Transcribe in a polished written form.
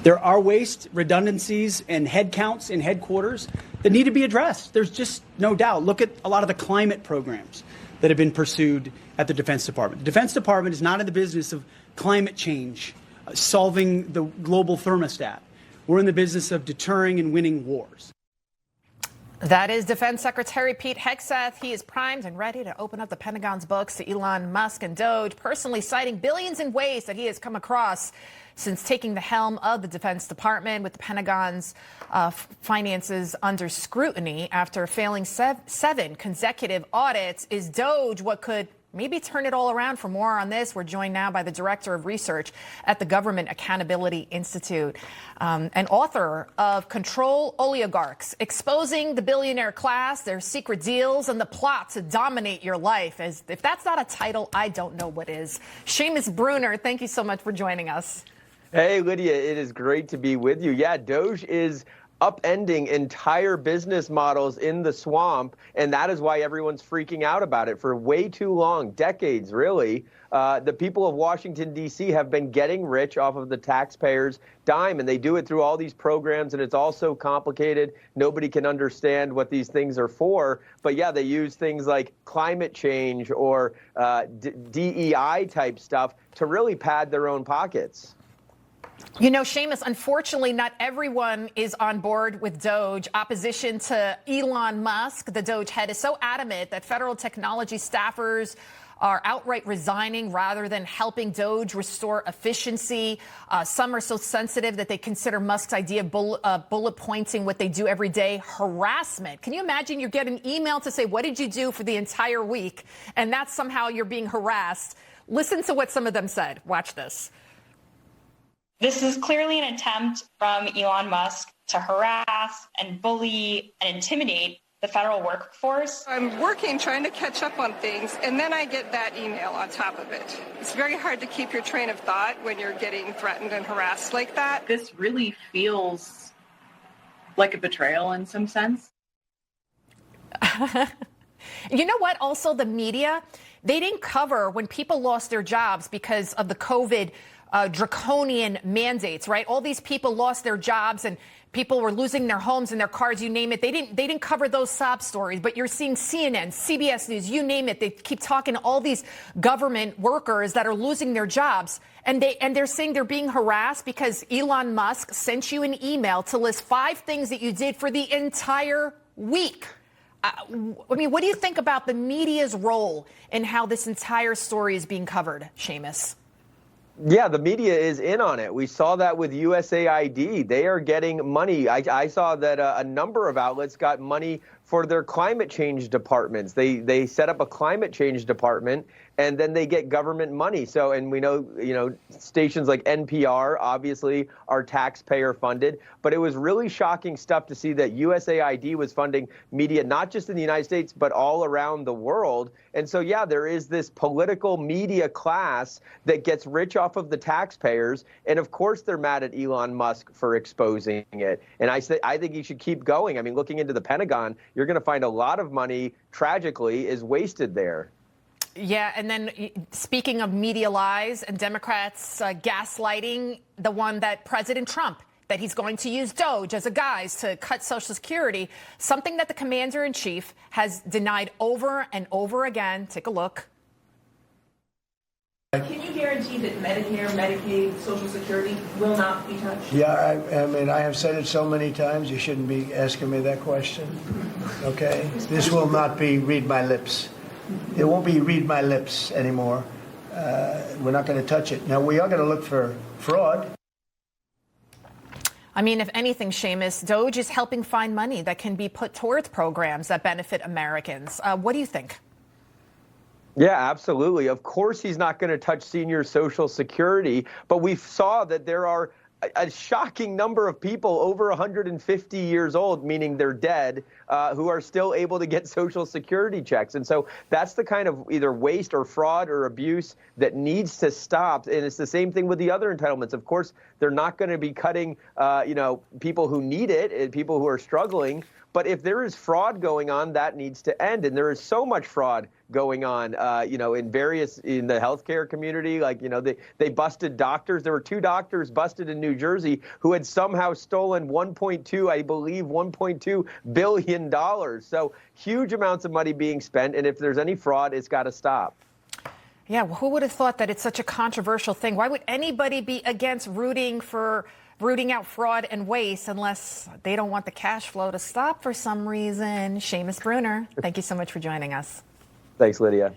There are waste, redundancies, and headcounts in headquarters that need to be addressed. There's just no doubt. Look at a lot of the climate programs that have been pursued at the Defense Department. The Defense Department is not in the business of climate change, solving the global thermostat. We're in the business of deterring and winning wars. That is Defense Secretary Pete Hegseth. He is primed and ready to open up the Pentagon's books to Elon Musk and DOGE, personally citing billions in waste that he has come across since taking the helm of the Defense Department, with the Pentagon's finances under scrutiny after failing seven consecutive audits. Is DOGE what could maybe turn it all around? For more on this, we're joined now by the Director of Research at the Government Accountability Institute, and author of Controligarchs, Exposing the Billionaire Class, Their Secret Deals, and the Plot to Dominate Your Life. As if that's not a title, I don't know what is. Seamus Bruner, thank you so much for joining us. Hey, Lydia, it is great to be with you. Yeah, DOGE is upending entire business models in the swamp, and that is why everyone's freaking out about it for way too long, decades, really. The people of Washington, D.C. have been getting rich off of the taxpayers' dime, and they do it through all these programs, and it's all so complicated. Nobody can understand what these things are for. But, yeah, they use things like climate change or DEI-type stuff to really pad their own pockets. You know, Seamus, unfortunately, not everyone is on board with DOGE. Opposition to Elon Musk, the DOGE head, is so adamant that federal technology staffers are outright resigning rather than helping DOGE restore efficiency. Some are so sensitive that they consider Musk's idea of bullet pointing what they do every day harassment. Can you imagine you get an email to say, what did you do for the entire week? And that's somehow you're being harassed. Listen to what some of them said. Watch this. This is clearly an attempt from Elon Musk to harass and bully and intimidate the federal workforce. I'm working, trying to catch up on things, and then I get that email on top of it. It's very hard to keep your train of thought when you're getting threatened and harassed like that. This really feels like a betrayal in some sense. You know what? Also, the media, they didn't cover when people lost their jobs because of the COVID draconian mandates, right? All these people lost their jobs and people were losing their homes and their cars, you name it. They didn't cover those sob stories, but you're seeing CNN, CBS News, you name it. They keep talking to all these government workers that are losing their jobs, and they're saying they're being harassed because Elon Musk sent you an email to list 5 things that you did for the entire week. I mean, what do you think about the media's role in how this entire story is being covered, Seamus? Yeah, the media is in on it. We saw that with USAID. They are getting money. I saw that a number of outlets got money for their climate change departments. They set up a climate change department, and then they get government money. So, and we know, stations like NPR obviously are taxpayer funded, but it was really shocking stuff to see that USAID was funding media, not just in the United States, but all around the world. And so, yeah, there is this political media class that gets rich off of the taxpayers. And of course, they're mad at Elon Musk for exposing it. And I think he should keep going. I mean, looking into the Pentagon, you're going to find a lot of money, tragically, is wasted there. Yeah, and then speaking of media lies and Democrats gaslighting, the one that President Trump, that he's going to use DOGE as a guise to cut Social Security, something that the commander-in-chief has denied over and over again. Take a look. Can you guarantee that Medicare, Medicaid, Social Security will not be touched? Yeah, I mean, I have said it so many times, you shouldn't be asking me that question, okay? This will not be read my lips. It won't be read my lips anymore. We're not going to touch it. Now, we are going to look for fraud. I mean, if anything, Seamus, DOGE is helping find money that can be put towards programs that benefit Americans. What do you think? Yeah, absolutely. Of course, he's not going to touch senior Social Security, but we saw that there are a shocking number of people over 150 years old, meaning they're dead, who are still able to get Social Security checks. And so that's the kind of either waste or fraud or abuse that needs to stop. And it's the same thing with the other entitlements. Of course, they're not going to be cutting, people who need it and people who are struggling. But if there is fraud going on, that needs to end. And there is so much fraud going on, in the healthcare community. Like, they busted doctors. There were 2 doctors busted in New Jersey who had somehow stolen $1.2 billion. So huge amounts of money being spent. And if there's any fraud, it's got to stop. Yeah, well, who would have thought that it's such a controversial thing? Why would anybody be against rooting out fraud and waste unless they don't want the cash flow to stop for some reason? Seamus Bruner, thank you so much for joining us. Thanks, Lydia.